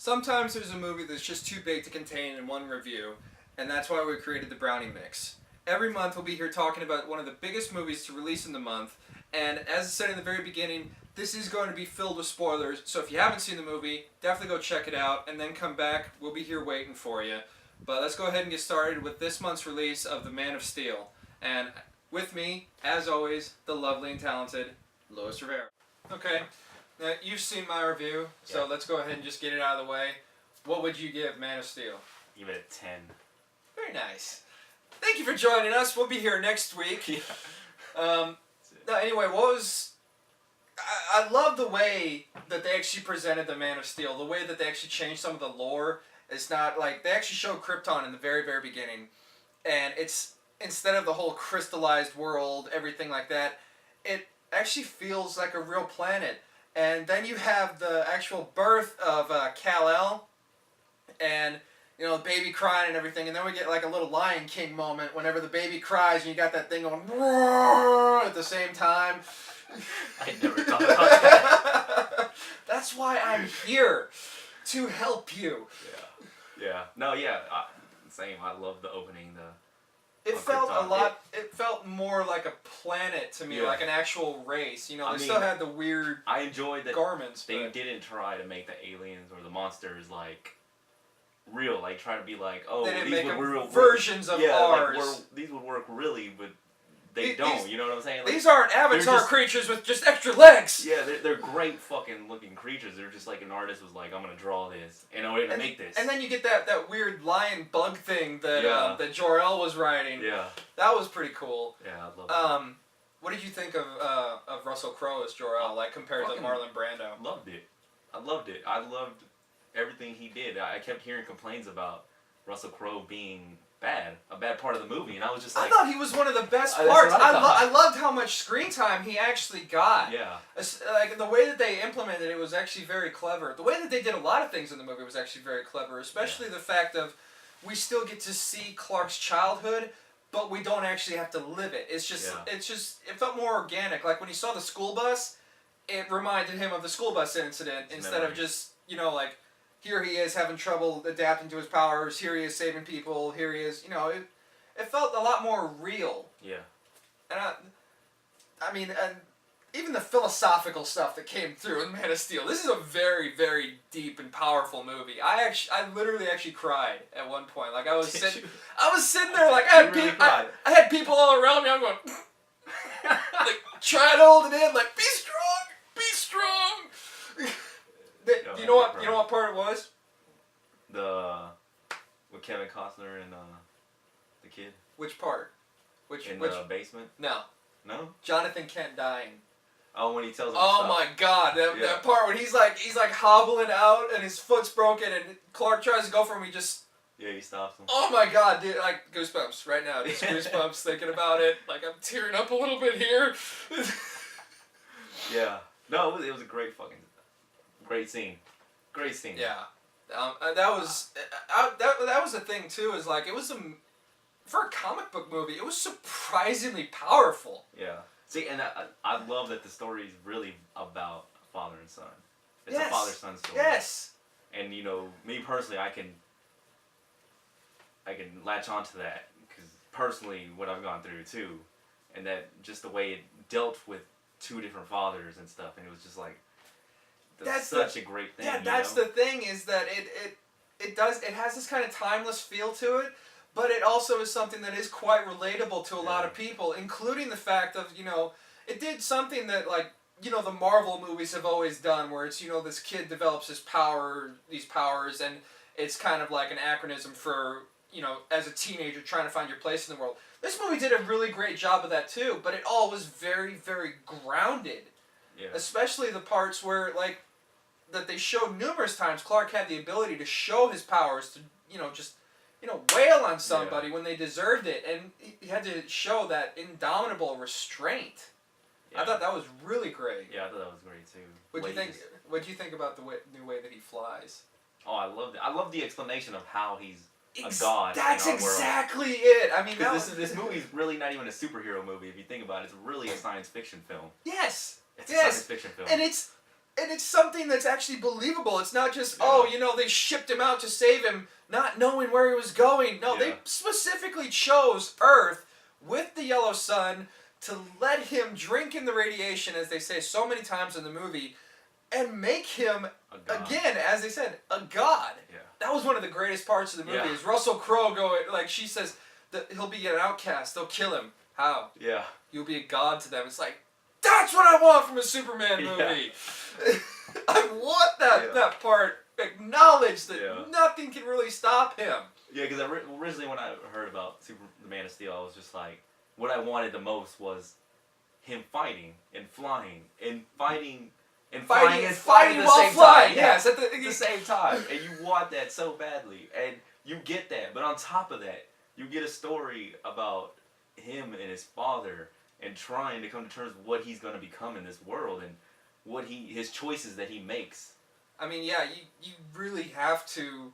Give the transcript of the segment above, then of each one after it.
Sometimes there's a movie that's just too big to contain in one review, and that's why we created the Brownie Mix. Every month we'll be here talking about one of the biggest movies to release in the month, and as I said in the very beginning, this is going to be filled with spoilers, so if you haven't seen the movie, definitely go check it out, and then come back. We'll be here waiting for you. But let's go ahead and get started with this month's release of The Man of Steel. And with me, as always, the lovely and talented Lois Rivera. Okay. Now, you've seen my review, so let's go ahead and just get it out of the way. What would you give Man of Steel? Give it a 10. Very nice. Thank you for joining us. We'll be here next week. Now, anyway, what was... I love the way that they actually presented the Man of Steel. The way that they actually changed some of the lore. It's not like... They actually showed Krypton in the very, very beginning. And it's... Instead of the whole crystallized world, everything like that, it actually feels like a real planet. And then you have the actual birth of Kal-El, and you know, the baby crying and everything, and then we get like a little Lion King moment whenever the baby cries and you got that thing going at the same time. I never thought about that. That's why I'm here, to help you. Yeah. No, yeah. Same. I love the opening. It felt a lot. It felt more like a planet to me, like an actual race. You know, they still had the weird. I enjoyed that garments. They didn't try to make the aliens or the monsters like real. Like try to be like, oh, they didn't these make would real versions of ours. Like these would work really, but they don't. You know what I'm saying? Like, these aren't Avatar creatures with just extra legs. Yeah, they're great fucking looking creatures. They're just like an artist was like, I'm gonna draw this in order to make this. And then you get that weird lion bug thing that that Jor-El was writing. Yeah. That was pretty cool. Yeah, I love that. What did you think of Russell Crowe as Jor-El, like compared to Marlon Brando? Loved it. I loved it. I loved everything he did. I kept hearing complaints about Russell Crowe being a bad part of the movie, and I was just like... I thought he was one of the best parts. I loved how much screen time he actually got. Yeah. Like, the way that they implemented it was actually very clever. The way that they did a lot of things in the movie was actually very clever, especially the fact of we still get to see Clark's childhood, but we don't actually have to live it. It's just, it felt more organic. Like, when he saw the school bus, it reminded him of the school bus incident instead of just, you know, like, here he is having trouble adapting to his powers. Here he is saving people. Here he is, you know, it felt a lot more real. Yeah. And I mean, and even the philosophical stuff that came through in Man of Steel. This is a very, very deep and powerful movie. I literally actually cried at one point. Like I was sitting there like I had people all around me. I'm going, like trying to hold it in. Like be strong. You know what part it was? With Kevin Costner and the kid. Which part? Which the basement? No. No? Jonathan Kent dying. Oh, when he tells him. Oh my God! That part when he's like hobbling out and his foot's broken and Clark tries to go for him. He just. Yeah, he stops him. Oh my God, dude! Like goosebumps right now. Just goosebumps thinking about it. Like I'm tearing up a little bit here. Yeah. No, it was a great scene. Great scene. Yeah. That was the thing too. Is like it was for a comic book movie. It was surprisingly powerful. Yeah. See, and I love that the story is really about father and son. It's a father-son story. Yes. And you know, me personally, I can latch onto that because personally, what I've gone through too, and that just the way it dealt with two different fathers and stuff, and it was just like. That's such a great thing. Yeah, that's the thing is that it has this kind of timeless feel to it, but it also is something that is quite relatable to a lot of people, including the fact of, you know, it did something that like, you know, the Marvel movies have always done where it's, you know, this kid develops these powers and it's kind of like an acronym for, you know, as a teenager trying to find your place in the world. This movie did a really great job of that too, but it all was very, very grounded. Yeah. Especially the parts where, like, that they showed numerous times Clark had the ability to show his powers to, you know, just, you know, wail on somebody when they deserved it. And he had to show that indomitable restraint. Yeah. I thought that was really great. Yeah, I thought that was great too. What'd you think about the new way that he flies? Oh, I loved it. I love the explanation of how he's a god. That's in our exactly world. it. I mean, this movie's really not even a superhero movie if you think about it. It's really a science fiction film. Yes. It's a science fiction film. And it's and it's something that's actually believable. It's not just, oh, you know, they shipped him out to save him, not knowing where he was going. No, they specifically chose Earth with the yellow sun to let him drink in the radiation, as they say so many times in the movie, and make him, again, as they said, a god. Yeah. That was one of the greatest parts of the movie, is Russell Crowe going, like, she says that he'll be an outcast, they'll kill him. How? Yeah. You'll be a god to them. It's like, that's what I want from a Superman movie. Yeah. I want that part acknowledged that nothing can really stop him. Yeah, because originally when I heard about the Man of Steel, I was just like, what I wanted the most was him fighting and flying and fighting and flying at the while same flying. time. Yes, at the same time. And you want that so badly, and you get that. But on top of that, you get a story about him and his father and trying to come to terms with what he's going to become in this world and what his choices that he makes. I mean, yeah, you really have to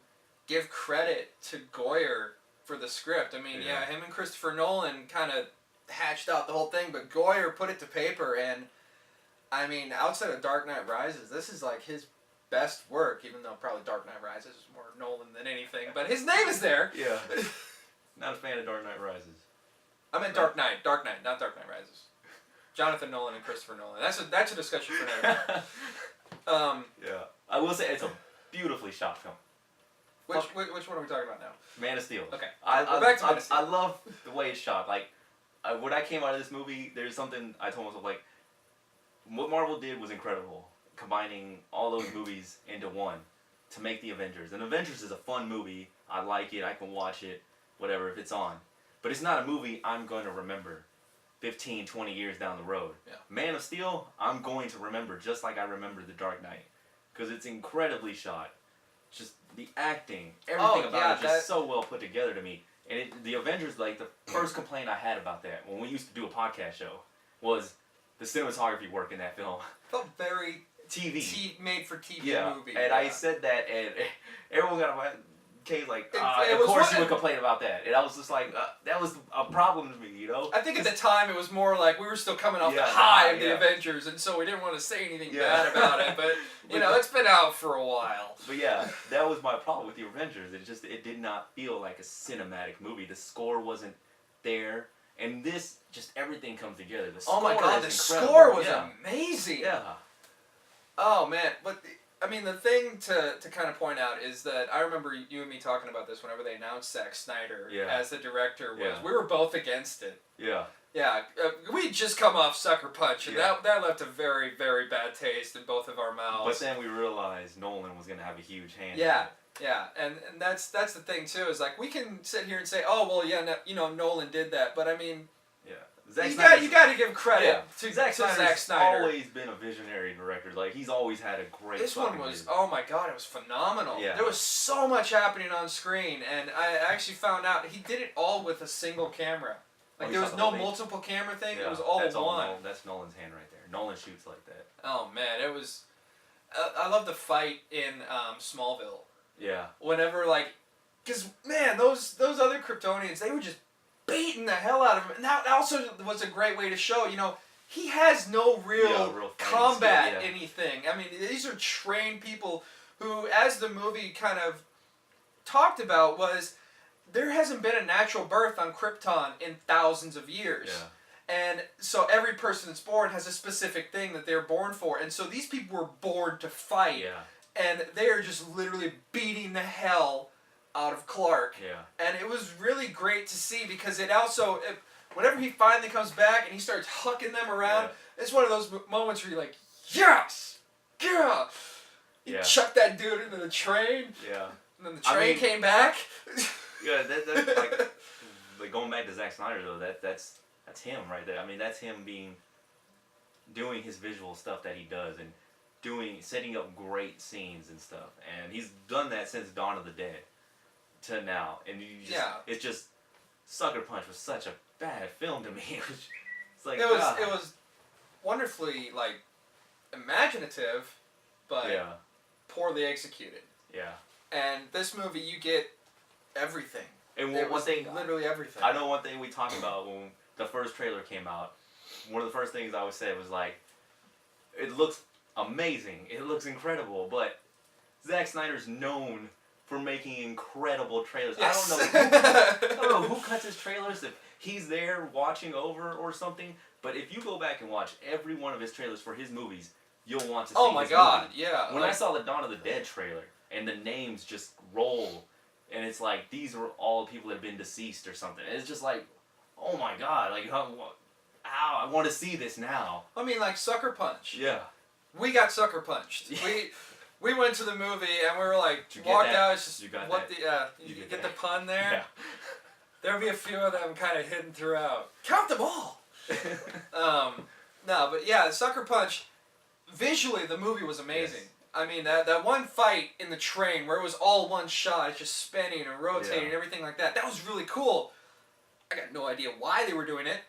give credit to Goyer for the script. I mean, him and Christopher Nolan kind of hatched out the whole thing, but Goyer put it to paper, and I mean, outside of Dark Knight Rises, this is like his best work, even though probably Dark Knight Rises is more Nolan than anything, but his name is there. Yeah. Not a fan of Dark Knight Rises. I meant Dark Knight, not Dark Knight Rises. Jonathan Nolan and Christopher Nolan. That's a discussion for another time. Yeah. I will say it's a beautifully shot film. Which one are we talking about now? Man of Steel. Okay. We're back to Man of Steel. I love the way it's shot. Like, when I came out of this movie, there's something I told myself, like, what Marvel did was incredible, combining all those movies into one to make the Avengers. And Avengers is a fun movie. I like it. I can watch it, whatever, if it's on. But it's not a movie I'm going to remember 15, 20 years down the road. Yeah. Man of Steel, I'm going to remember just like I remember The Dark Knight. Because it's incredibly shot. Just the acting, everything about it just so well put together to me. And the Avengers, like, the first complaint I had about that when we used to do a podcast show was the cinematography work in that film. Felt very made for TV movie. And I said that, and everyone got my Kay's like, of course you would complain about that. And I was just like, that was a problem to me, you know? I think at the time it was more like we were still coming off the high of the Avengers, and so we didn't want to say anything bad about it. But, you know, it's been out for a while. But yeah, that was my problem with the Avengers. It did not feel like a cinematic movie. The score wasn't there. And this, just everything comes together. The score oh my god, the incredible. Score was amazing. Yeah. Oh man, but I mean, the thing to kind of point out is that I remember you and me talking about this whenever they announced Zack Snyder as the director. We were both against it. Yeah. Yeah, we'd just come off Sucker Punch, and that left a very, very bad taste in both of our mouths. But then we realized Nolan was going to have a huge hand. Yeah, and that's the thing too. Is like we can sit here and say, oh well, you know, Nolan did that, but I mean, you got to give credit to Zack Snyder. Always been a visionary director. Like he's always had a great. This one was oh my god, it was phenomenal. Yeah. There was so much happening on screen, and I actually found out he did it all with a single camera. Like there was no multiple camera thing. It was all one. That's Nolan's hand right there. Nolan shoots like that. Oh man, it was. I love the fight in Smallville. Yeah. Whenever because man, those other Kryptonians, they were just beating the hell out of him, and that also was a great way to show, you know, he has no real combat anything. I mean, these are trained people who, as the movie kind of talked about, was there hasn't been a natural birth on Krypton in thousands of years. Yeah. And so every person that's born has a specific thing that they're born for. And so these people were born to fight. Yeah. And they are just literally beating the hell out of Clark. Yeah. And it was really great to see because it also, whenever he finally comes back and he starts hucking them around, it's one of those moments where you're like, yes! Yeah! He chucked that dude into the train. Yeah. And then the train came back. Yeah, that's like going back to Zack Snyder though, that's him right there. I mean, that's him doing his visual stuff that he does and setting up great scenes and stuff. And he's done that since Dawn of the Dead to now. And it's just Sucker Punch was such a bad film to me. It's like it was wonderfully imaginative, but poorly executed. Yeah. And this movie, you get everything. And one thing, literally everything. I know one thing we talked about when the first trailer came out. One of the first things I would say was it looks amazing. It looks incredible, but Zack Snyder's known for making incredible trailers. Yes. I don't know who cuts his trailers, if he's there watching over or something, but if you go back and watch every one of his trailers for his movies, you'll want to see Oh my his god, movie. yeah. When I saw the Dawn of the Dead trailer and the names just roll and it's like these are all people that have been deceased or something, it's just like, oh my god, like ow, I want to see this now. I mean, like Sucker Punch. Yeah. We got sucker punched. We went to the movie and we were like, walked out. It's just you got what that. the you get the pun there. Yeah. There'll be a few of them kind of hidden throughout. Count them all. No, but yeah, Sucker Punch. Visually, the movie was amazing. Yes. I mean, that one fight in the train where it was all one shot, it's just spinning and rotating and everything like that. That was really cool. I got no idea why they were doing it,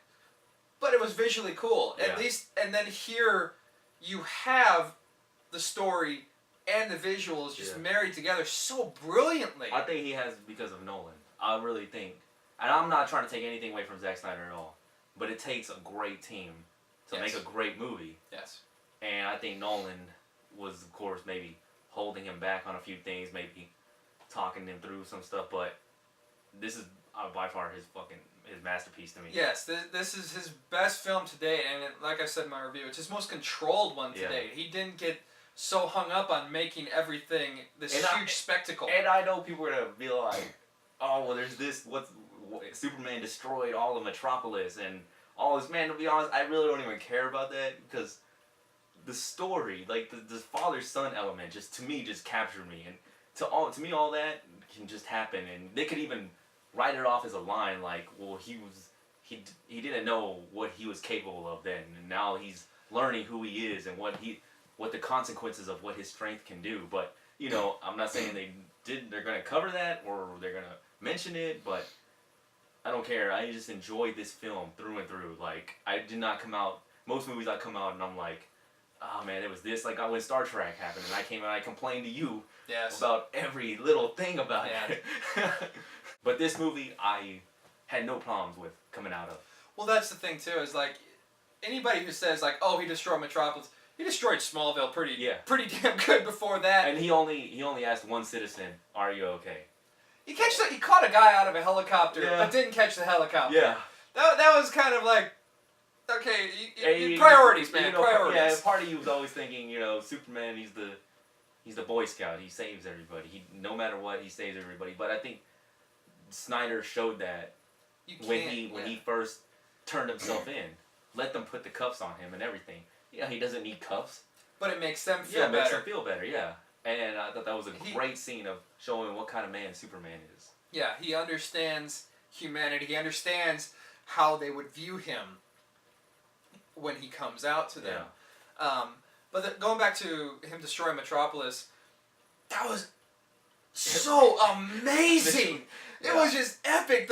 but it was visually cool. Yeah. At least, and then here you have the story and the visuals just married together so brilliantly. I think he has because of Nolan. I really think, and I'm not trying to take anything away from Zack Snyder at all, but it takes a great team to make a great movie. Yes. And I think Nolan was, of course, maybe holding him back on a few things, maybe talking him through some stuff, but this is by far his masterpiece to me. Yes, this is his best film to date, and like I said in my review, it's his most controlled one to date. He didn't get so hung up on making everything this huge spectacle. And I know people are going to be like, oh, well, there's this, Superman destroyed all of Metropolis and all this. Man, to be honest, I really don't even care about that because the story, like the father-son element, just to me, just captured me. And to me, all that can just happen. And they could even write it off as a line like, well, he didn't know what he was capable of then, and now he's learning who he is and what the consequences of what his strength can do. But you know, I'm not saying they're going to cover that or they're going to mention it, but I don't care. I just enjoyed this film through and through. Like, I did not come out, most movies I come out and I'm like, oh man, it was this, like when Star Trek happened and I came out and I complained to you about every little thing about it. But this movie I had no problems with coming out of. Well, that's the thing too, is like, anybody who says like, oh, he destroyed Metropolis, he destroyed Smallville pretty damn good before that. And he only asked one citizen, "Are you okay?" He caught a guy out of a helicopter, but didn't catch the helicopter. Yeah. That was kind of like, okay, priorities, man, priorities. Yeah, part of you was always thinking, you know, Superman, he's the Boy Scout. He saves everybody. No matter what, he saves everybody. But I think Snyder showed that when he first turned himself in, let them put the cuffs on him and everything. Yeah, he doesn't need cuffs. But it makes them feel better. Yeah, it makes them feel better, yeah. And I thought that was a great scene of showing what kind of man Superman is. Yeah, he understands humanity. He understands how they would view him when he comes out to them. Yeah. But going back to him destroying Metropolis, that was so amazing. It was just epic.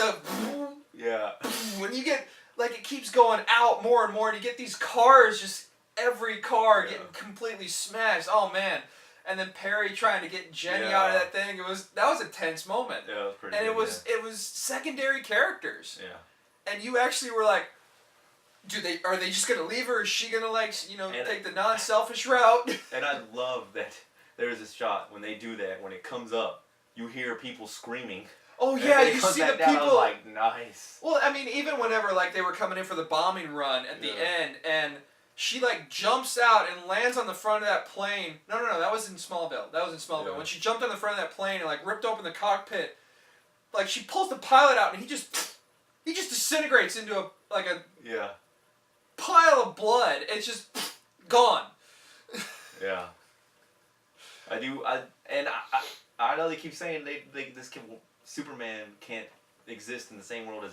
When you get, like, it keeps going out more and more, and you get these cars, just every car getting completely smashed. Oh man. And then Perry trying to get Jenny out of that thing. That was a tense moment. Yeah, it was pretty good. And it was secondary characters. Yeah. And you actually were like, are they just gonna leave her? Is she gonna, like, take the non-selfish route? And I love that there's this shot when they do that, when it comes up, you hear people screaming. Oh yeah, you see the people. I was like, nice. Well, I mean, even whenever, like, they were coming in for the bombing run at the end, and she, like, jumps out and lands on the front of that plane. No, that was in Smallville. Yeah. When she jumped on the front of that plane and, like, ripped open the cockpit, like, she pulls the pilot out and he just disintegrates into a pile of blood. It's just gone. Yeah. I know they keep saying Superman can't exist in the same world as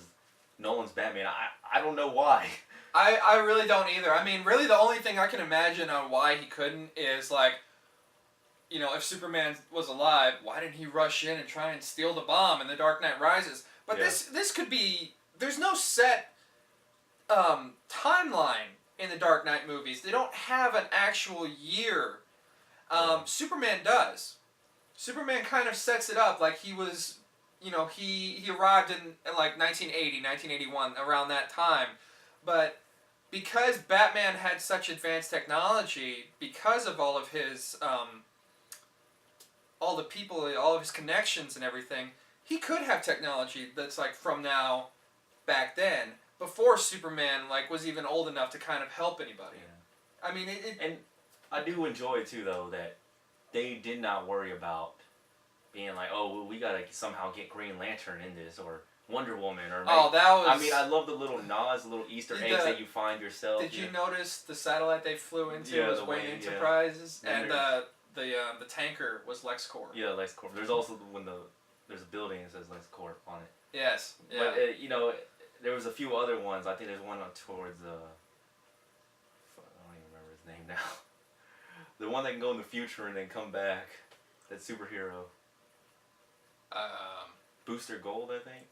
Nolan's Batman. I don't know why. I really don't either. I mean, really the only thing I can imagine on why he couldn't is, like, if Superman was alive, why didn't he rush in and try and steal the bomb in The Dark Knight Rises? But this could be, there's no set timeline in the Dark Knight movies. They don't have an actual year. Superman does. Superman kind of sets it up like he was, he arrived in like 1980, 1981, around that time. But because Batman had such advanced technology, because of all of his all the people, all of his connections and everything, he could have technology that's like from now back then, before Superman like was even old enough to kind of help anybody. Yeah. I mean, and I do enjoy too though that they did not worry about being like, oh, well, we gotta somehow get Green Lantern in this or Wonder Woman or. Oh, that was. I mean, I love the little nods, the little Easter eggs that you find yourself. Did you notice the satellite they flew into was Wayne Enterprises, and the tanker was LexCorp. Yeah, LexCorp. There's also there's a building that says LexCorp on it. Yes. Yeah. But you know, there was a few other ones. I think there's one up towards I don't even remember his name now. The one that can go in the future and then come back. That superhero. Booster Gold, I think.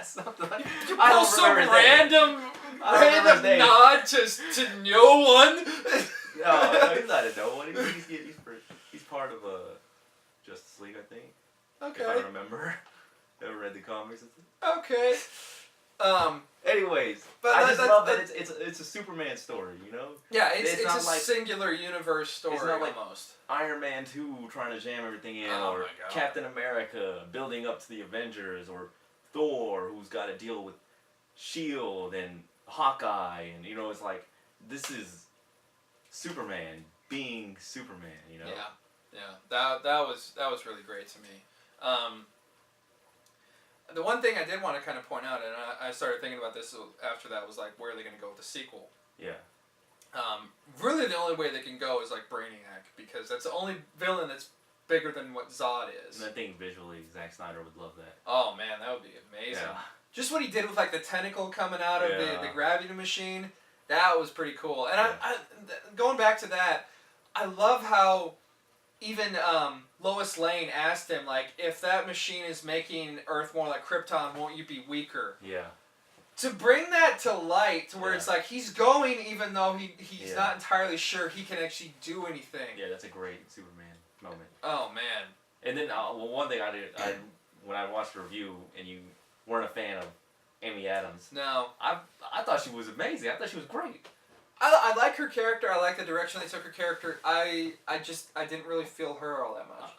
Something like. You pull some random nod to no one. No, he's not a no one. He's part of Justice League, I think. Okay. If I remember. Never read the comics. Okay. Anyways, but I just love that it's a Superman story, you know? Yeah, it's not a like, singular universe story. It's not like almost Iron Man 2 trying to jam everything in, or Captain America building up to the Avengers, or Thor who's got to deal with S.H.I.E.L.D. and Hawkeye, and you know, it's like this is Superman being Superman, you know? Yeah. That was really great to me. The one thing I did want to kind of point out, and I started thinking about this after that, was like, where are they going to go with the sequel? Yeah. Really, the only way they can go is like Brainiac, because that's the only villain that's bigger than what Zod is. And I think visually, Zack Snyder would love that. Oh man, that would be amazing. Yeah. Just what he did with like the tentacle coming out of the gravity machine, that was pretty cool. And I going back to that, I love how even Lois Lane asked him, like, if that machine is making Earth more like Krypton, won't you be weaker? Yeah. To bring that to light, to where it's like he's going even though he's not entirely sure he can actually do anything. Yeah, that's a great Superman moment. Oh man. And then one thing I did, when I watched the review and you weren't a fan of Amy Adams. No. I thought she was amazing. I thought she was great. I like her character. I like the direction they took her character. I didn't really feel her all that much.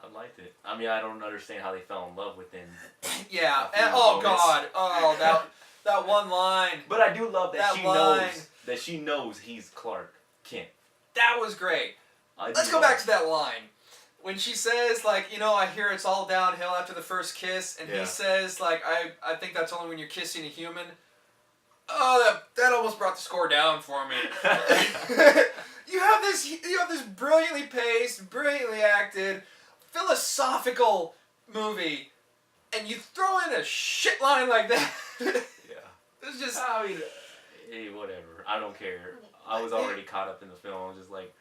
I liked it. I mean, I don't understand how they fell in love within. Yeah. And, oh God. Oh that one line. But I do love that she knows he's Clark Kent. That was great. Let's go back to that line. When she says, like, you know, I hear it's all downhill after the first kiss, and he says, like, I think that's only when you're kissing a human. Oh, that almost brought the score down for me. You have this brilliantly paced, brilliantly acted, philosophical movie, and you throw in a shit line like that. It's just. I mean, hey, whatever. I don't care. I was already caught up in the film. I was just like,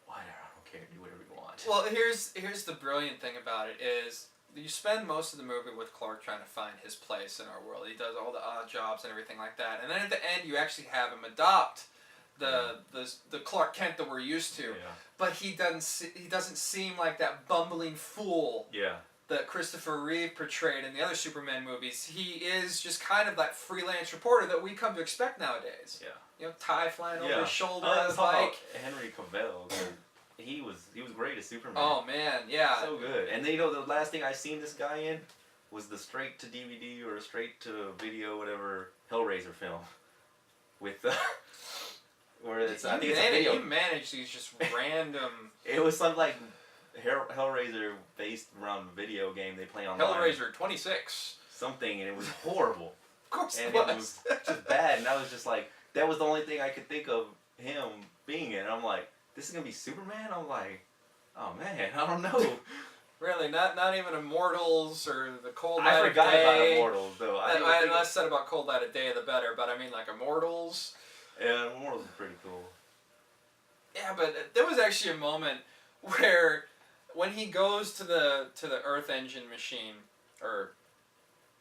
whatever. I don't care. Do whatever you want. Well, here's the brilliant thing about it is you spend most of the movie with Clark trying to find his place in our world. He does all the odd jobs and everything like that, and then at the end you actually have him adopt the Clark Kent that we're used to. Yeah. But he doesn't seem like that bumbling fool. Yeah. That Christopher Reeve portrayed in the other Superman movies. He is just kind of that freelance reporter that we come to expect nowadays. Yeah. You know, tie flying over his shoulder on on the bike. Henry Cavill. He was great as Superman. Oh man, yeah. So good. And then, you know, the last thing I seen this guy in was the straight to DVD or straight to video, whatever, Hellraiser film. With where it's I think it's a video. You manage these just random. It was some like Hellraiser based around a video game they play online. Hellraiser 26. Something, and it was horrible. Of course and it was. It was just bad, and I was just like, that was the only thing I could think of him being in. And I'm like, this is gonna be Superman? I'm like, oh man, I don't know. Really, not even Immortals or the Cold Light I of forgot Day. about Immortals though. I less said about Cold Light of Day the better, but I mean like Immortals. Yeah, Immortals is pretty cool. Yeah, but there was actually a moment where when he goes to the Earth Engine machine, or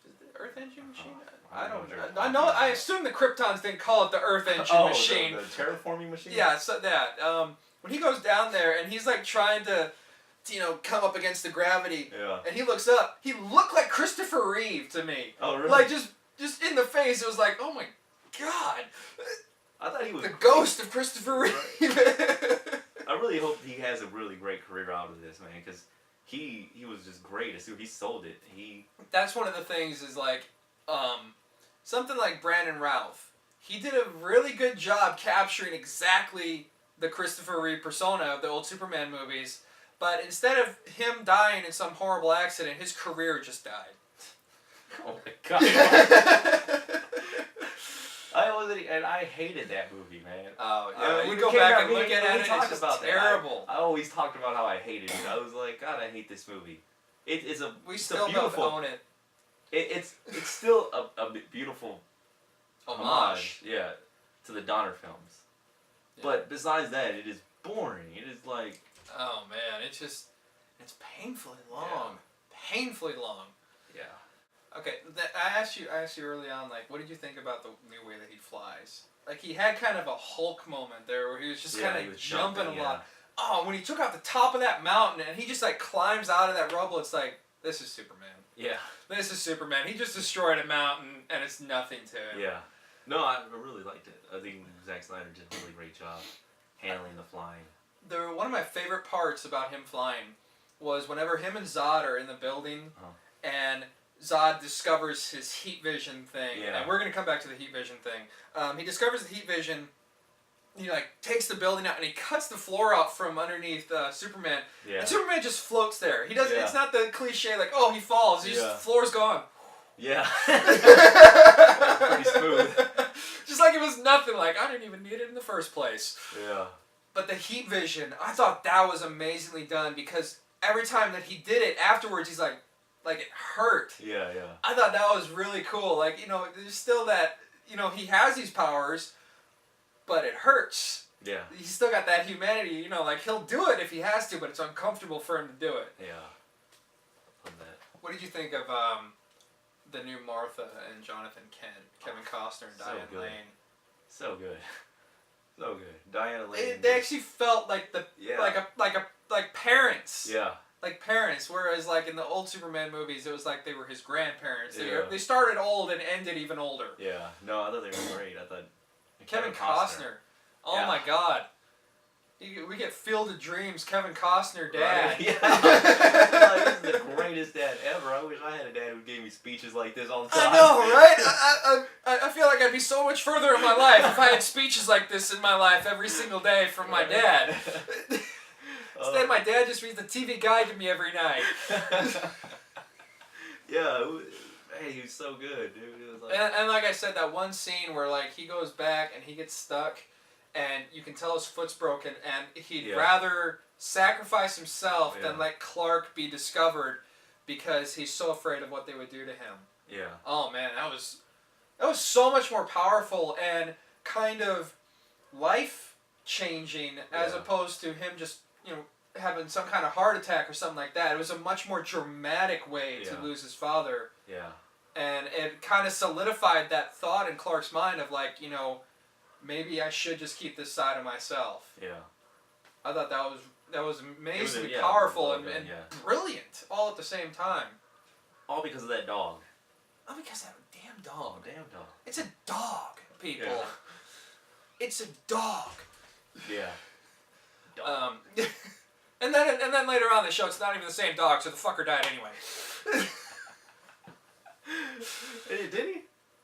is it the Earth Engine machine? I don't know. I know. I assume the Kryptons didn't call it the Earth Engine machine. The terraforming machine. Yeah, so that when he goes down there and he's like trying to, you know, come up against the gravity. Yeah. And he looks up. He looked like Christopher Reeve to me. Oh really? Like just in the face, it was like, oh my God. I thought he was The great. ghost of Christopher Reeve. I really hope he has a really great career out of this, man, because he was just great. As soon as he sold it, That's one of the things is like, something like Brandon Routh. He did a really good job capturing exactly the Christopher Reeve persona of the old Superman movies, but instead of him dying in some horrible accident, his career just died. oh my god. I hated that movie, man. Oh, yeah. When You go it came back out, and we- look at we it, talked it's just about that. terrible. I always talked about how I hated it. I was like, God, I hate this movie. It's a We it's still a don't beautiful. own it. It's still a beautiful Homage. yeah, to the Donner films. Yeah. But besides that, it is boring. It is like, Oh, man. It's painfully long. Painfully long. yeah. Okay, I asked you early on, like, what did you think about the new way that he flies? Like, he had kind of a Hulk moment there where he was just kind he of was jumping a yeah. lot. Oh, when he took out the top of that mountain and he just, like, climbs out of that rubble, it's like, this is Superman. Yeah. This is Superman. He just destroyed a mountain and it's nothing to him. Yeah. No, I really liked it. I think Zack Snyder did a really great job handling the flying. One of my favorite parts about him flying was whenever him and Zod are in the building and Zod discovers his heat vision thing. Yeah. And we're going to come back to the heat vision thing. He discovers the heat vision. He like takes the building out and he cuts the floor out from underneath Superman. Yeah. And Superman just floats there. He doesn't. Yeah. It's not the cliche like, oh, he falls. He just floor's gone. Yeah. Pretty smooth. Just like it was nothing. Like I didn't even need it in the first place. Yeah. But the heat vision, I thought that was amazingly done because every time that he did it afterwards, he's like it hurt. Yeah, yeah. I thought that was really cool. Like, you know, there's still that, you know, he has these powers, but it hurts. Yeah. He's still got that humanity, you know, like he'll do it if he has to, but it's uncomfortable for him to do it. Yeah. Love that. What did you think of the new Martha and Jonathan Kent, Kevin Costner and So Diane good. Lane? So good. So good. Diana Lane. They actually felt like like parents. Yeah. Like parents, whereas like in the old Superman movies, it was like they were his grandparents. Yeah. They started old and ended even older. Yeah. No, I thought they were great. I thought Kevin Costner. Oh Yeah. my God. We get Field of Dreams, Kevin Costner dad. Right? Yeah. Like, this is the greatest dad ever. I wish I had a dad who gave me speeches like this all the time. I know, right? I feel like I'd be so much further in my life if I had speeches like this in my life every single day from my dad. Instead, my dad just reads the TV guide to me every night. Yeah, hey, he was so good, dude. It was like, And like I said, that one scene where like he goes back and he gets stuck, and you can tell his foot's broken, and he'd rather sacrifice himself than let Clark be discovered because he's so afraid of what they would do to him. yeah. Oh man, that was so much more powerful and kind of life changing as opposed to him just, you know, having some kind of heart attack or something like that. It was a much more dramatic way to lose his father. Yeah. And it kind of solidified that thought in Clark's mind of like, you know, maybe I should just keep this side of myself. Yeah. I thought that was amazingly yeah, powerful it was well and done, brilliant all at the same time. All because of that dog. Oh, because that damn dog. Damn dog. It's a dog, people. Yeah. It's a dog. Yeah. Dog. And then later on in the show, it's not even the same dog, so the fucker died anyway. Did he?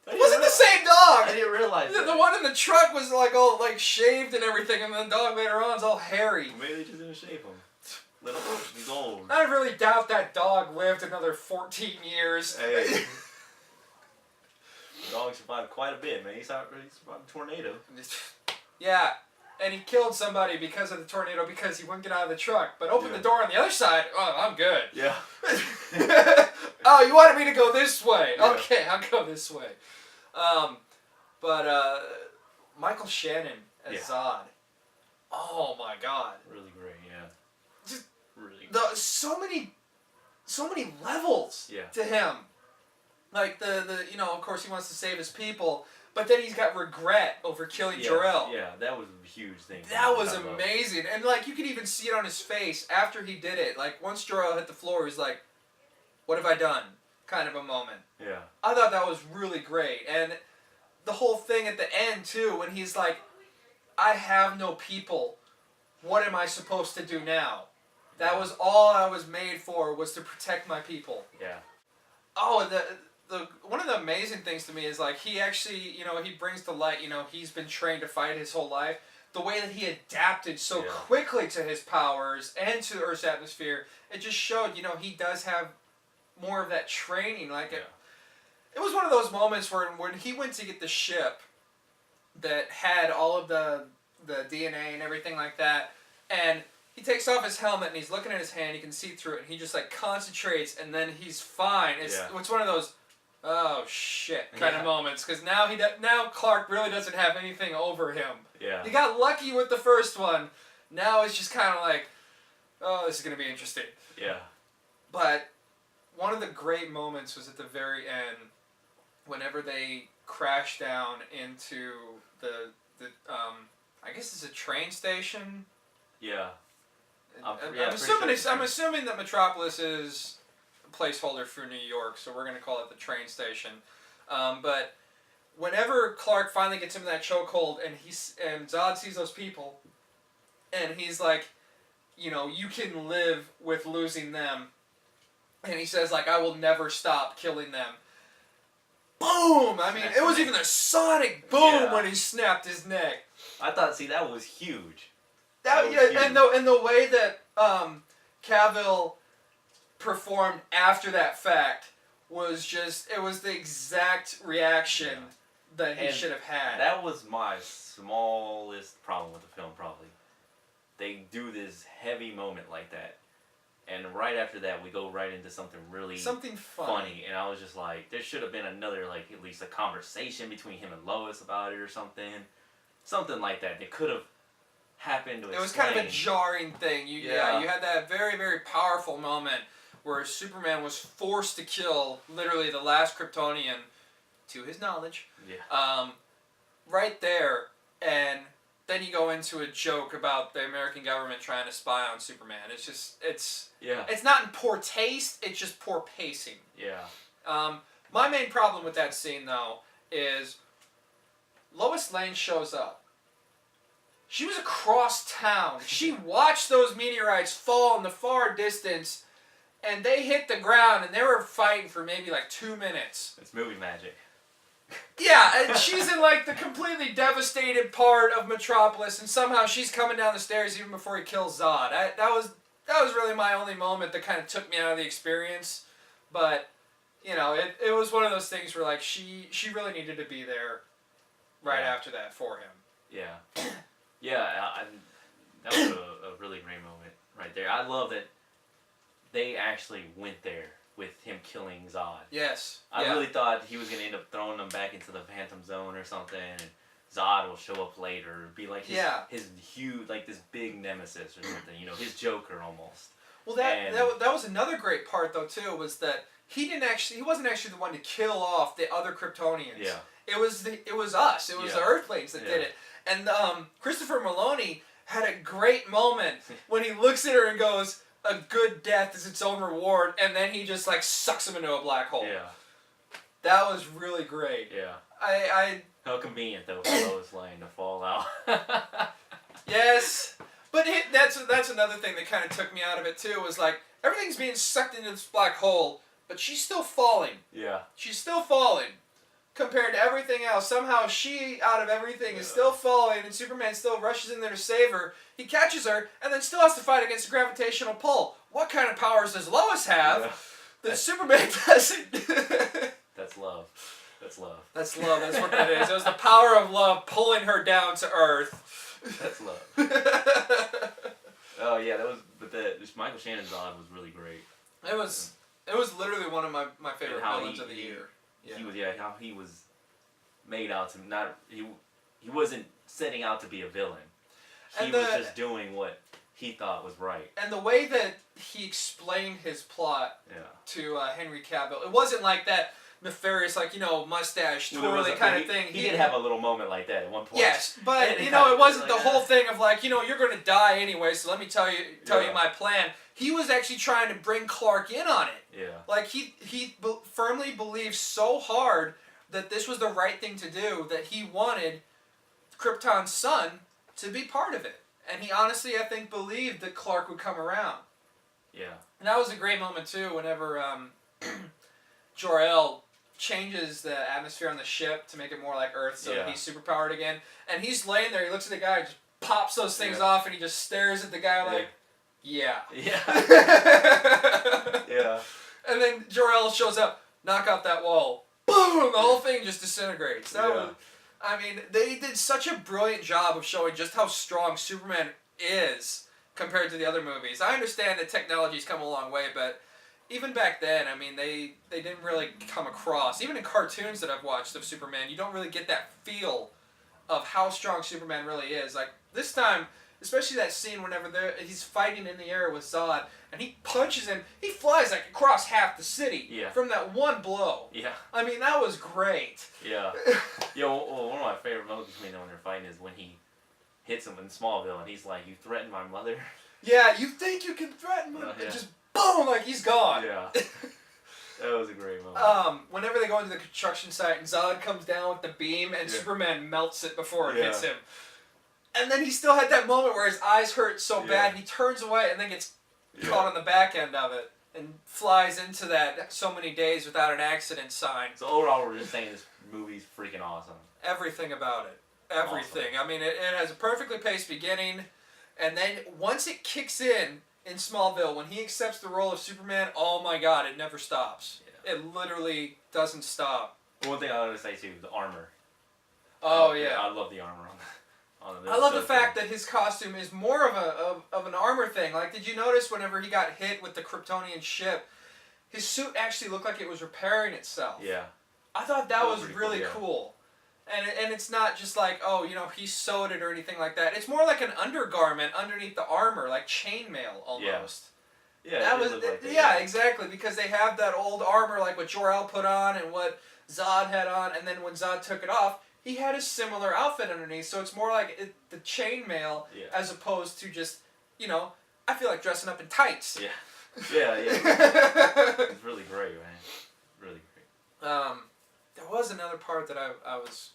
It wasn't the same dog. I didn't realize that. The one in the truck was like all like shaved and everything, and the dog later on is all hairy. Maybe they just didn't shape him. Let him. He's old. I really doubt that dog lived another 14 years. Hey. The dog survived quite a bit, man. He survived a tornado. Yeah, and he killed somebody because of the tornado because he wouldn't get out of the truck. But opened the door on the other side. Oh, I'm good. Yeah. Oh, you wanted me to go this way. Yeah. Okay, I'll go this way. But Michael Shannon as Zod. Oh my God. Really great, yeah. Just really. so many levels to him. Like the you know, of course he wants to save his people, but then he's got regret over killing Jor-El. Yeah, that was a huge thing. That was amazing. And like you could even see it on his face after he did it. Like once Jor-El hit the floor, he's like, "What have I done?" kind of a moment. Yeah. I thought that was really great. And the whole thing at the end too, when he's like, I have no people. What am I supposed to do now? That was all I was made for, was to protect my people. Yeah. Oh, the one of the amazing things to me is like he actually, he brings to light, he's been trained to fight his whole life. The way that he adapted so quickly to his powers and to Earth's atmosphere, it just showed, he does have more of that training. Like it was one of those moments where when he went to get the ship that had all of the DNA and everything like that, and he takes off his helmet and he's looking at his hand, he can see through it, and he just like concentrates, and then he's fine. It's one of those, oh shit kind of moments, because now Clark really doesn't have anything over him. Yeah. He got lucky with the first one. Now it's just kind of like, oh, this is gonna be interesting. Yeah. But one of the great moments was at the very end, whenever they crash down into the I guess it's a train station. Yeah. I'm assuming that Metropolis is a placeholder for New York, so we're gonna call it the train station. But whenever Clark finally gets him in that chokehold, and Zod sees those people, and he's like, you can live with losing them, and he says like, I will never stop killing them. Boom! I mean, it was even a sonic boom when he snapped his neck. I thought, that was huge. Huge. And the way that Cavill performed after that fact was just, it was the exact reaction that he should have had. That was my smallest problem with the film, probably. They do this heavy moment like that, and right after that, we go right into something funny. And I was just like, there should have been another, like, at least a conversation between him and Lois about it or something. Something like that. It could have happened to explain. It was kind of a jarring thing. You had that very, very powerful moment where Superman was forced to kill literally the last Kryptonian, to his knowledge. Yeah. Right there, and then you go into a joke about the American government trying to spy on Superman. It's just, it's not in poor taste, it's just poor pacing. Yeah. My main problem with that scene, though, is Lois Lane shows up. She was across town. She watched those meteorites fall in the far distance, and they hit the ground, and they were fighting for maybe like 2 minutes. It's movie magic. Yeah, and she's in like the completely devastated part of Metropolis, and somehow she's coming down the stairs even before he kills Zod. That was really my only moment that kind of took me out of the experience. But it was one of those things where like she really needed to be there right after that for him. Yeah, that was a really great moment right there. I love that they actually went there with him killing Zod. Yes. I really thought he was going to end up throwing them back into the Phantom Zone or something, and Zod will show up later, be like his huge, like this big nemesis or something, his Joker almost. Well, that was another great part though too, was that he wasn't actually the one to kill off the other Kryptonians. Yeah. It was us. It was the Earthlings that did it. And Christopher Maloney had a great moment when he looks at her and goes, a good death is its own reward, and then he just like sucks him into a black hole. Yeah. That was really great. Yeah. How convenient though for Lois Lane to fall out. Yes. But that's another thing that kind of took me out of it too, was like everything's being sucked into this black hole, but she's still falling. Yeah. She's still falling. Compared to everything else, somehow she, out of everything, is still falling, and Superman still rushes in there to save her. He catches her, and then still has to fight against the gravitational pull. What kind of powers does Lois have that Superman doesn't? That's love. That's love. That's love. That's what that is. It was the power of love pulling her down to Earth. That's love. Oh yeah, this Michael Shannon Zod was really great. It was literally one of my favorite villains of the year. Yeah. How he was made out to he wasn't setting out to be a villain. He was just doing what he thought was right. And the way that he explained his plot to Henry Cavill, it wasn't like that nefarious, like, mustache twirly kind of thing. He did have a little moment like that at one point. Yes, but it wasn't the whole thing of like, you're going to die anyway, so let me tell you my plan. He was actually trying to bring Clark in on it. Yeah. Like he firmly believed so hard that this was the right thing to do, that he wanted Krypton's son to be part of it. And he honestly, I think, believed that Clark would come around. Yeah. And that was a great moment, too, whenever Jor-El changes the atmosphere on the ship to make it more like Earth, so he's superpowered again. And he's laying there, he looks at the guy, just pops those things off, and he just stares at the guy like, yeah. Yeah. And then Jor-El shows up, knock out that wall, boom, the whole thing just disintegrates. That was, I mean, they did such a brilliant job of showing just how strong Superman is compared to the other movies. I understand that technology's come a long way, but even back then, I mean, they didn't really come across. Even in cartoons that I've watched of Superman, you don't really get that feel of how strong Superman really is. Like, this time, especially that scene whenever he's fighting in the air with Zod, and he punches him, he flies like across half the city from that one blow. Yeah. I mean, that was great. Yeah. Well, one of my favorite moments between them when they're fighting is when he hits him in Smallville, and he's like, "You threatened my mother?" Yeah, you think you can threaten me? And just boom, like he's gone. Yeah. That was a great moment. Whenever they go into the construction site and Zod comes down with the beam and Superman melts it before it hits him. And then he still had that moment where his eyes hurt so bad, he turns away and then gets caught on the back end of it and flies into that so many days without an accident sign. So overall, we're just saying this movie's freaking awesome. Everything about it. Everything. Awesome. I mean, it has a perfectly paced beginning, and then once it kicks in Smallville, when he accepts the role of Superman, oh my god, it never stops. Yeah. It literally doesn't stop. One thing I want to say too, the armor. Oh yeah. I love the armor on the I love the fact that his costume is more of an armor thing. Like, did you notice whenever he got hit with the Kryptonian ship, his suit actually looked like it was repairing itself? Yeah. I thought that was really cool. And it's not just like, oh, you know, he sewed it or anything like that. It's more like an undergarment underneath the armor, like chainmail almost. Yeah, that was like that, exactly, because they have that old armor like what Jor-El put on and what Zod had on, and then when Zod took it off, he had a similar outfit underneath. So it's more like the chainmail as opposed to just, you know, I feel like dressing up in tights. Yeah. It's really great, man. Really great. There was another part that I was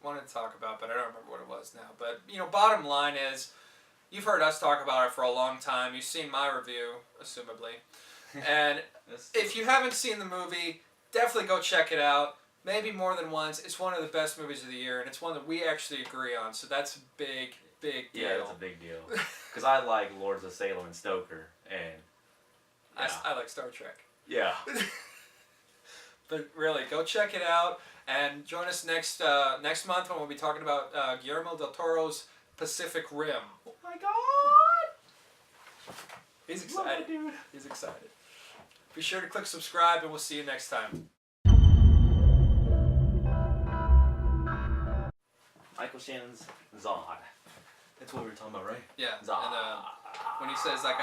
wanted to talk about, but I don't remember what it was now. But, you know, bottom line is, you've heard us talk about it for a long time. You've seen my review, assumably. And if you haven't seen the movie, definitely go check it out. Maybe more than once. It's one of the best movies of the year, and it's one that we actually agree on. So that's a big, big deal. Yeah, that's a big deal. Because I like Lords of Salem and Stoker, and I like Star Trek. Yeah. But really, go check it out. And join us next month when we'll be talking about Guillermo del Toro's Pacific Rim. Oh my god! He's excited. Dude. He's excited. Be sure to click subscribe, and we'll see you next time. Michael Shannon's Zod. That's what we were talking about, right? Yeah. Zod. And, when he says, like,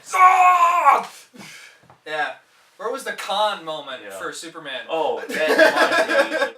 Zod! Yeah. Where was the Khan moment for Superman? Oh, that reminds me.